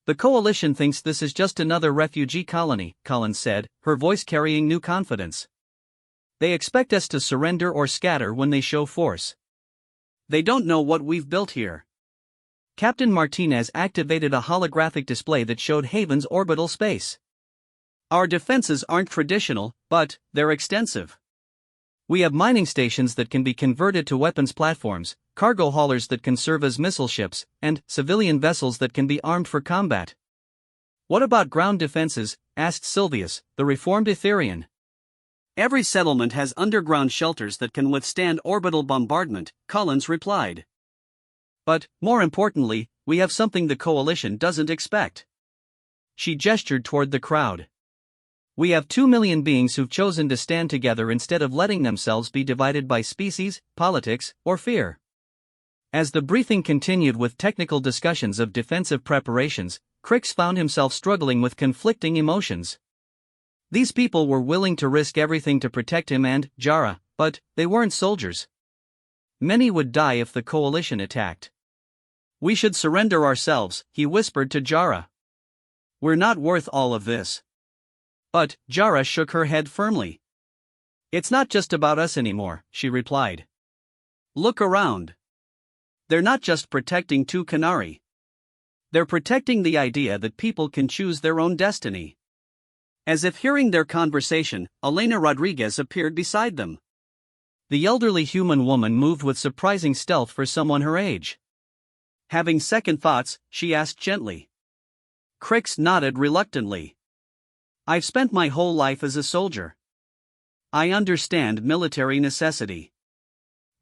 Speaker 1: The coalition thinks this is just another refugee colony, Collins said, her voice carrying new confidence. They expect us to surrender or scatter when they show force. They don't know what we've built here. Captain Martinez activated a holographic display that showed Haven's orbital space. Our defenses aren't traditional, but they're extensive. We have mining stations that can be converted to weapons platforms, cargo haulers that can serve as missile ships, and civilian vessels that can be armed for combat. What about ground defenses? Asked Sylvius, the reformed Etherian. Every settlement has underground shelters that can withstand orbital bombardment, Collins replied. But, more importantly, we have something the coalition doesn't expect. She gestured toward the crowd. We have 2 million beings who've chosen to stand together instead of letting themselves be divided by species, politics, or fear. As the briefing continued with technical discussions of defensive preparations, Crix found himself struggling with conflicting emotions. These people were willing to risk everything to protect him and Jara, but they weren't soldiers. Many would die if the coalition attacked. We should surrender ourselves, he whispered to Jara. We're not worth all of this. But Jara shook her head firmly. It's not just about us anymore, she replied. Look around. They're not just protecting 2 Canary. They're protecting the idea that people can choose their own destiny. As if hearing their conversation, Elena Rodriguez appeared beside them. The elderly human woman moved with surprising stealth for someone her age. Having second thoughts, she asked gently. Crix nodded reluctantly. I've spent my whole life as a soldier. I understand military necessity.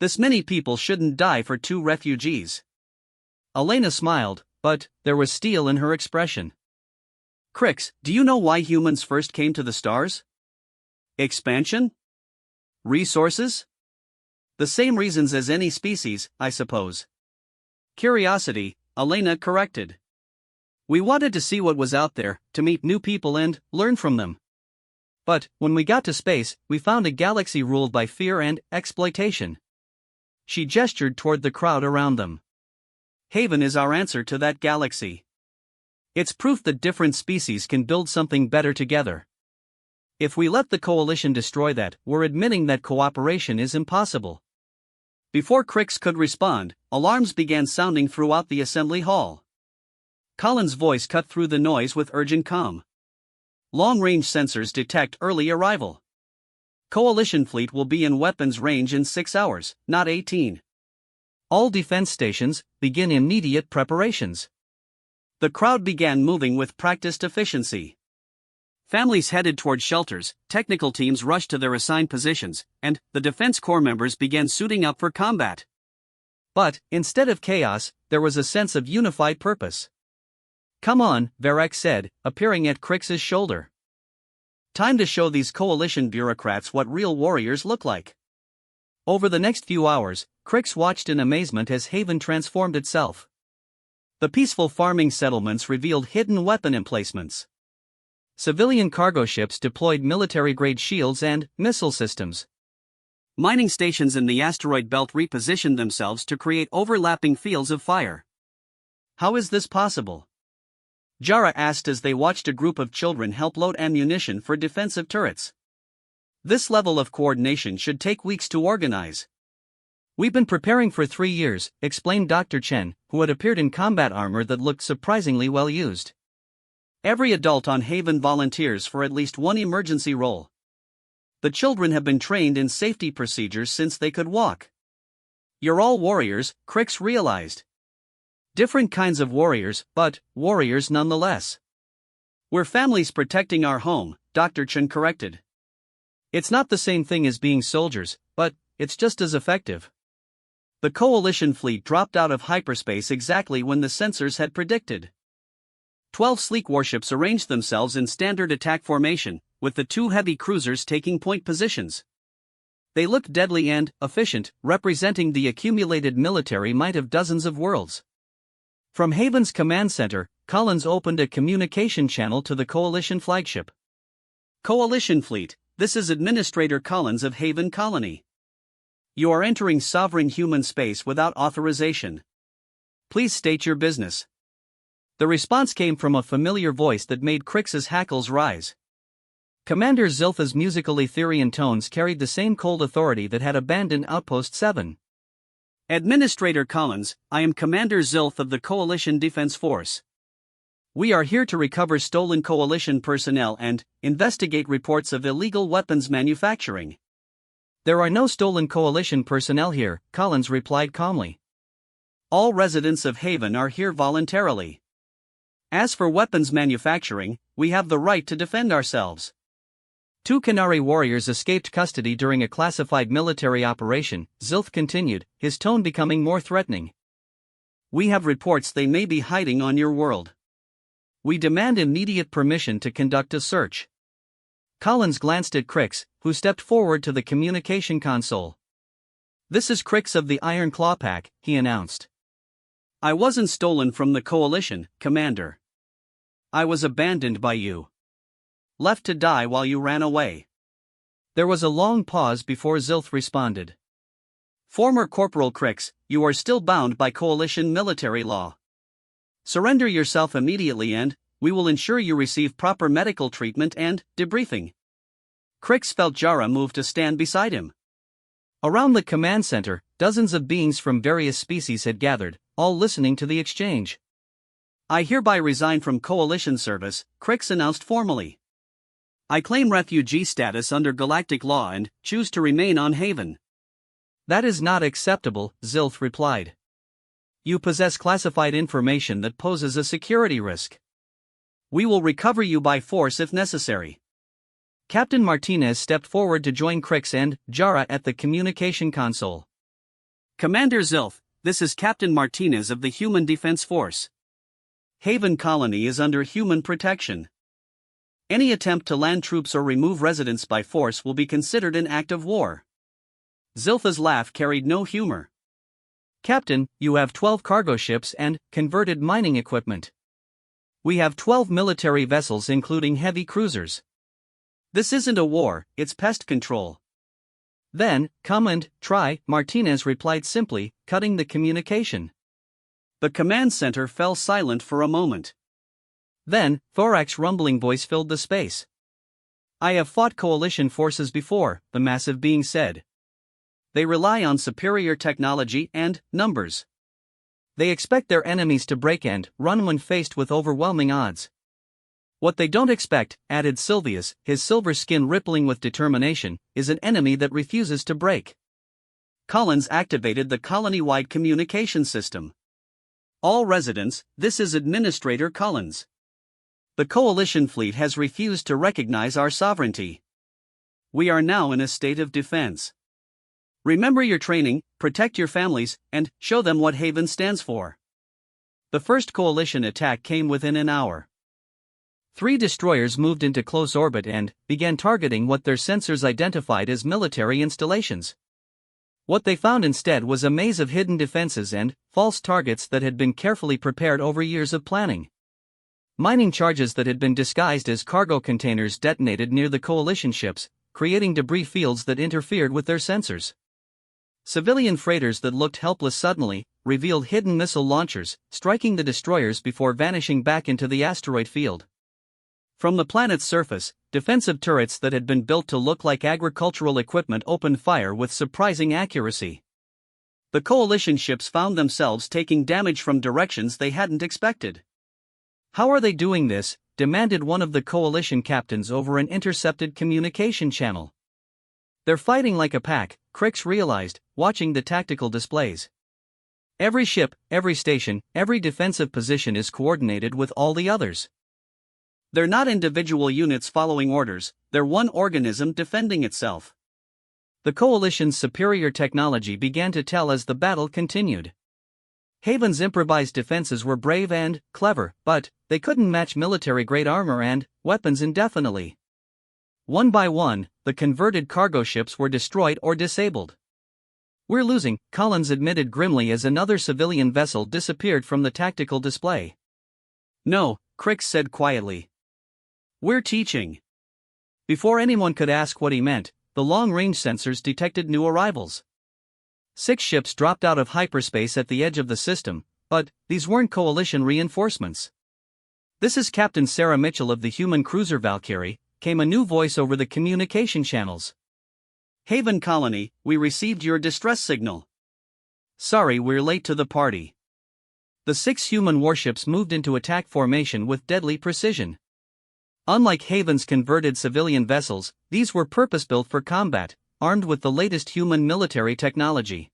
Speaker 1: This many people shouldn't die for 2 refugees. Elena smiled, but there was steel in her expression. Crix, do you know why humans first came to the stars? Expansion? Resources? The same reasons as any species, I suppose. Curiosity, Elena corrected. We wanted to see what was out there, to meet new people and learn from them. But, when we got to space, we found a galaxy ruled by fear and exploitation. She gestured toward the crowd around them. Haven is our answer to that galaxy. It's proof that different species can build something better together. If we let the coalition destroy that, we're admitting that cooperation is impossible. Before Crix could respond, alarms began sounding throughout the assembly hall. Colin's voice cut through the noise with urgent calm. Long-range sensors detect early arrival. Coalition fleet will be in weapons range in 6 hours, not 18. All defense stations, begin immediate preparations. The crowd began moving with practiced efficiency. Families headed toward shelters, technical teams rushed to their assigned positions, and the Defense Corps members began suiting up for combat. But, instead of chaos, there was a sense of unified purpose. "Come on," Varek said, appearing at Crix's shoulder. "Time to show these coalition bureaucrats what real warriors look like." Over the next few hours, Crix watched in amazement as Haven transformed itself. The peaceful farming settlements revealed hidden weapon emplacements. Civilian cargo ships deployed military-grade shields and missile systems. Mining stations in the asteroid belt repositioned themselves to create overlapping fields of fire. "How is this possible?" Jara asked as they watched a group of children help load ammunition for defensive turrets. "This level of coordination should take weeks to organize." "We've been preparing for 3 years," explained Dr. Chen, who had appeared in combat armor that looked surprisingly well used. "Every adult on Haven volunteers for at least one emergency role. The children have been trained in safety procedures since they could walk." "You're all warriors," Crix realized. "Different kinds of warriors, but warriors nonetheless." "We're families protecting our home," Dr. Chen corrected. "It's not the same thing as being soldiers, but it's just as effective." The coalition fleet dropped out of hyperspace exactly when the sensors had predicted. 12 sleek warships arranged themselves in standard attack formation, with the 2 heavy cruisers taking point positions. They looked deadly and efficient, representing the accumulated military might of dozens of worlds. From Haven's command center, Collins opened a communication channel to the Coalition flagship. "Coalition fleet, this is Administrator Collins of Haven Colony. You are entering sovereign human space without authorization. Please state your business." The response came from a familiar voice that made Crix's hackles rise. Commander Ziltha's musical Etherian tones carried the same cold authority that had abandoned Outpost 7. "Administrator Collins, I am Commander Zilth of the Coalition Defense Force. We are here to recover stolen Coalition personnel and investigate reports of illegal weapons manufacturing." "There are no stolen Coalition personnel here," Collins replied calmly. "All residents of Haven are here voluntarily. As for weapons manufacturing, we have the right to defend ourselves." 2 Canary warriors escaped custody during a classified military operation, Zilth continued, his tone becoming more threatening. "We have reports they may be hiding on your world. We demand immediate permission to conduct a search." Collins glanced at Crix, who stepped forward to the communication console. "This is Crix of the Iron Claw Pack," he announced. "I wasn't stolen from the Coalition, Commander. I was abandoned by you. Left to die while you ran away." There was a long pause before Zilth responded. "Former Corporal Crix, you are still bound by Coalition military law. Surrender yourself immediately and we will ensure you receive proper medical treatment and debriefing." Crix felt Jara move to stand beside him. Around the command center, dozens of beings from various species had gathered, all listening to the exchange. "I hereby resign from Coalition service," Crix announced formally. "I claim refugee status under galactic law and choose to remain on Haven." "That is not acceptable," Zilth replied. "You possess classified information that poses a security risk. We will recover you by force if necessary." Captain Martinez stepped forward to join Crix and Jara at the communication console. "Commander Zilth, this is Captain Martinez of the Human Defense Force. Haven Colony is under human protection. Any attempt to land troops or remove residents by force will be considered an act of war." Ziltha's laugh carried no humor. "Captain, you have 12 cargo ships and converted mining equipment. We have 12 military vessels including heavy cruisers. This isn't a war, it's pest control. Then, come and try, Martinez replied simply, cutting the communication. The command center fell silent for a moment. Then, Thorak's rumbling voice filled the space. I have fought coalition forces before, the massive being said. They rely on superior technology and numbers. They expect their enemies to break and run when faced with overwhelming odds. What they don't expect, added Silvius, his silver skin rippling with determination, is an enemy that refuses to break. Collins activated the colony-wide communication system. All residents, this is Administrator Collins. The coalition fleet has refused to recognize our sovereignty. We are now in a state of defense. Remember your training, protect your families, and show them what Haven stands for. The first coalition attack came within an hour. 3 destroyers moved into close orbit and began targeting what their sensors identified as military installations. What they found instead was a maze of hidden defenses and false targets that had been carefully prepared over years of planning. Mining charges that had been disguised as cargo containers detonated near the coalition ships, creating debris fields that interfered with their sensors. Civilian freighters that looked helpless suddenly revealed hidden missile launchers, striking the destroyers before vanishing back into the asteroid field. From the planet's surface, defensive turrets that had been built to look like agricultural equipment opened fire with surprising accuracy. The coalition ships found themselves taking damage from directions they hadn't expected. How are they doing this? Demanded one of the coalition captains over an intercepted communication channel. They're fighting like a pack, Crix realized, watching the tactical displays. Every ship, every station, every defensive position is coordinated with all the others. They're not individual units following orders, they're one organism defending itself. The coalition's superior technology began to tell as the battle continued. Haven's improvised defenses were brave and clever, but they couldn't match military-grade armor and weapons indefinitely. One by one, the converted cargo ships were destroyed or disabled. We're losing, Collins admitted grimly as another civilian vessel disappeared from the tactical display. No, Crix said quietly. We're teaching. Before anyone could ask what he meant, the long-range sensors detected new arrivals. 6 ships dropped out of hyperspace at the edge of the system, but these weren't coalition reinforcements. This is Captain Sarah Mitchell of the human cruiser Valkyrie, came a new voice over the communication channels. Haven Colony, we received your distress signal. Sorry we're late to the party. The 6 human warships moved into attack formation with deadly precision. Unlike Haven's converted civilian vessels, these were purpose-built for combat, armed with the latest human military technology.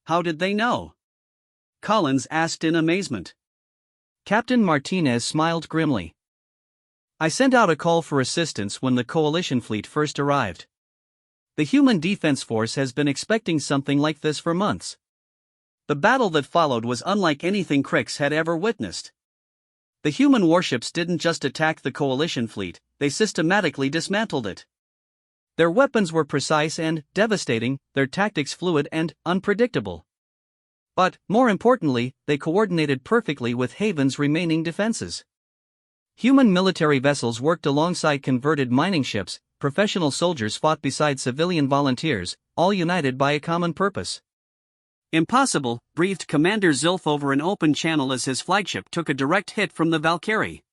Speaker 1: How did they know? Collins asked in amazement. Captain Martinez smiled grimly. I sent out a call for assistance when the coalition fleet first arrived. The Human Defense Force has been expecting something like this for months. The battle that followed was unlike anything Crix had ever witnessed. The human warships didn't just attack the coalition fleet, they systematically dismantled it. Their weapons were precise and devastating, their tactics fluid and unpredictable. But, more importantly, they coordinated perfectly with Haven's remaining defenses. Human military vessels worked alongside converted mining ships, professional soldiers fought beside civilian volunteers, all united by a common purpose. Impossible, breathed Commander Zilf over an open channel as his flagship took a direct hit from the Valkyrie.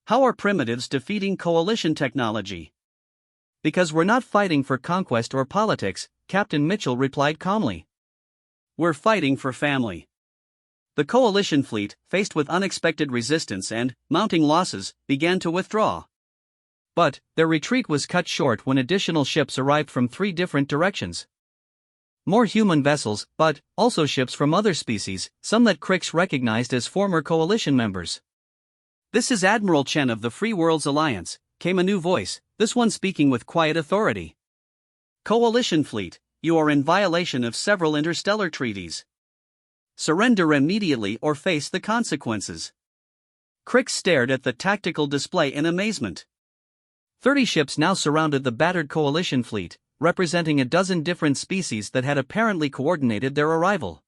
Speaker 1: How are primitives defeating coalition technology? Because we're not fighting for conquest or politics, Captain Mitchell replied calmly. We're fighting for family. The coalition fleet, faced with unexpected resistance and mounting losses, began to withdraw. But their retreat was cut short when additional ships arrived from 3 different directions. More human vessels, but also ships from other species, some that Crix recognized as former coalition members. This is Admiral Chen of the Free Worlds Alliance, came a new voice, this one speaking with quiet authority. Coalition fleet, you are in violation of several interstellar treaties. Surrender immediately or face the consequences. Crix stared at the tactical display in amazement. 30 ships now surrounded the battered coalition fleet, representing a dozen different species that had apparently coordinated their arrival.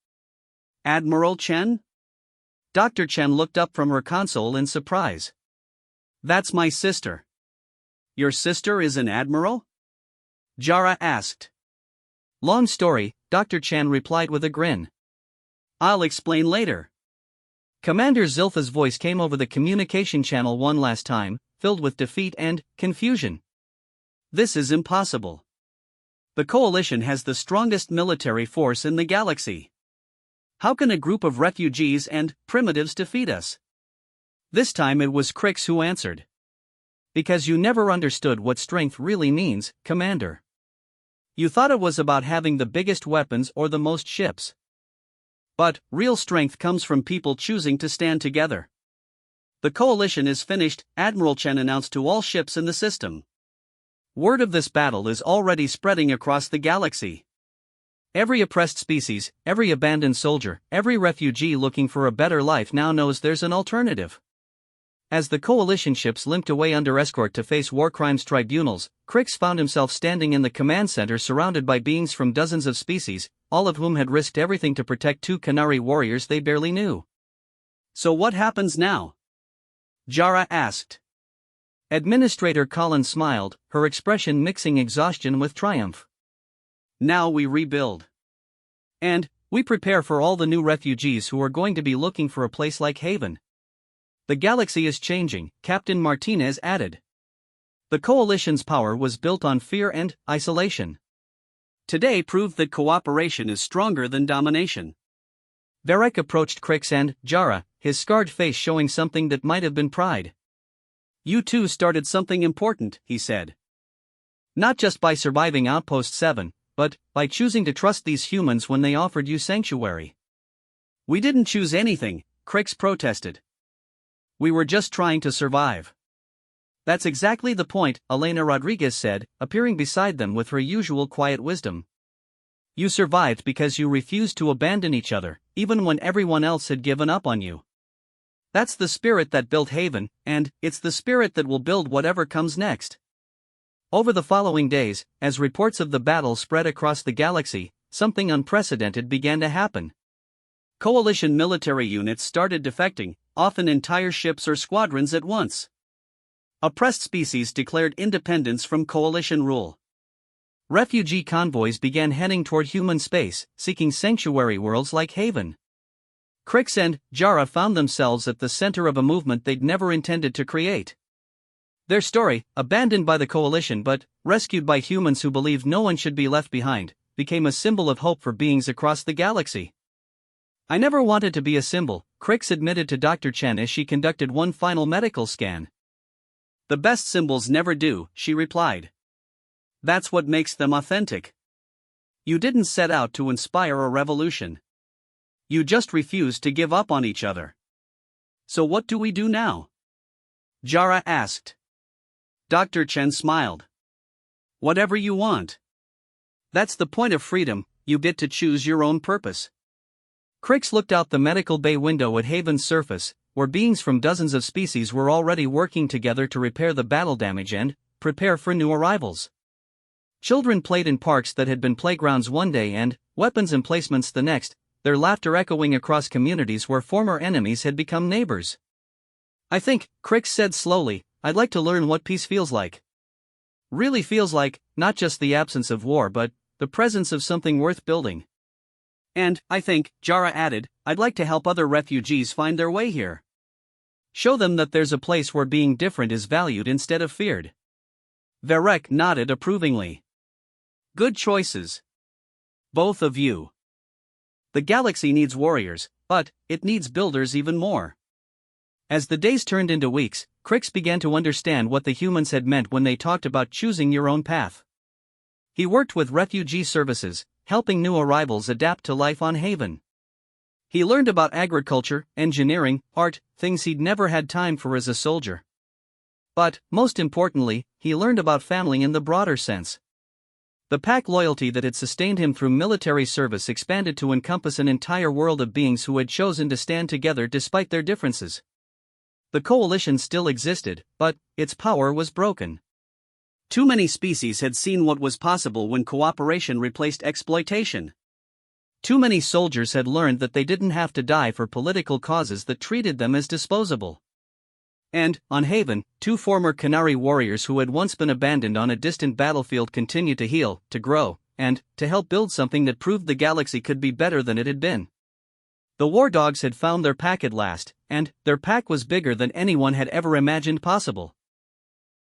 Speaker 1: Admiral Chen? Dr. Chen looked up from her console in surprise. That's my sister. Your sister is an admiral? Jara asked. Long story, Dr. Chen replied with a grin. I'll explain later. Commander Zilpha's voice came over the communication channel one last time, filled with defeat and confusion. This is impossible. The Coalition has the strongest military force in the galaxy. How can a group of refugees and primitives defeat us? This time it was Crix who answered. Because you never understood what strength really means, Commander. You thought it was about having the biggest weapons or the most ships. But real strength comes from people choosing to stand together. The Coalition is finished, Admiral Chen announced to all ships in the system. Word of this battle is already spreading across the galaxy. Every oppressed species, every abandoned soldier, every refugee looking for a better life now knows there's an alternative. As the Coalition ships limped away under escort to face war crimes tribunals, Crix found himself standing in the command center surrounded by beings from dozens of species, all of whom had risked everything to protect two Canary warriors they barely knew. So what happens now? Jara asked. Administrator Collins smiled, her expression mixing exhaustion with triumph. Now we rebuild. And we prepare for all the new refugees who are going to be looking for a place like Haven. The galaxy is changing, Captain Martinez added. The Coalition's power was built on fear and isolation. Today proved that cooperation is stronger than domination. Varek approached Crix and Jara, his scarred face showing something that might have been pride. You two started something important, he said. Not just by surviving Outpost 7, but by choosing to trust these humans when they offered you sanctuary. We didn't choose anything, Crix protested. We were just trying to survive. That's exactly the point, Elena Rodriguez said, appearing beside them with her usual quiet wisdom. You survived because you refused to abandon each other, even when everyone else had given up on you. That's the spirit that built Haven, and it's the spirit that will build whatever comes next. Over the following days, as reports of the battle spread across the galaxy, something unprecedented began to happen. Coalition military units started defecting, often entire ships or squadrons at once. Oppressed species declared independence from Coalition rule. Refugee convoys began heading toward human space, seeking sanctuary worlds like Haven. Crix and Jara found themselves at the center of a movement they'd never intended to create. Their story, abandoned by the Coalition but rescued by humans who believed no one should be left behind, became a symbol of hope for beings across the galaxy. I never wanted to be a symbol, Crix admitted to Dr. Chen as she conducted one final medical scan. The best symbols never do, she replied. That's what makes them authentic. You didn't set out to inspire a revolution. You just refused to give up on each other. So what do we do now? Jara asked. Dr. Chen smiled. Whatever you want. That's the point of freedom, you get to choose your own purpose. Crix looked out the medical bay window at Haven's surface, where beings from dozens of species were already working together to repair the battle damage and prepare for new arrivals. Children played in parks that had been playgrounds one day and weapons emplacements the next, their laughter echoing across communities where former enemies had become neighbors. I think, Crix said slowly, I'd like to learn what peace feels like. Really feels like, not just the absence of war but the presence of something worth building. And, I think, Jara added, I'd like to help other refugees find their way here. Show them that there's a place where being different is valued instead of feared. Varek nodded approvingly. Good choices. Both of you. The galaxy needs warriors, but it needs builders even more. As the days turned into weeks, Crix began to understand what the humans had meant when they talked about choosing your own path. He worked with refugee services, helping new arrivals adapt to life on Haven. He learned about agriculture, engineering, art, things he'd never had time for as a soldier. But, most importantly, he learned about family in the broader sense. The pack loyalty that had sustained him through military service expanded to encompass an entire world of beings who had chosen to stand together despite their differences. The Coalition still existed, but its power was broken. Too many species had seen what was possible when cooperation replaced exploitation. Too many soldiers had learned that they didn't have to die for political causes that treated them as disposable. And, on Haven, 2 former Canary warriors who had once been abandoned on a distant battlefield continued to heal, to grow, and to help build something that proved the galaxy could be better than it had been. The war dogs had found their pack at last, and their pack was bigger than anyone had ever imagined possible.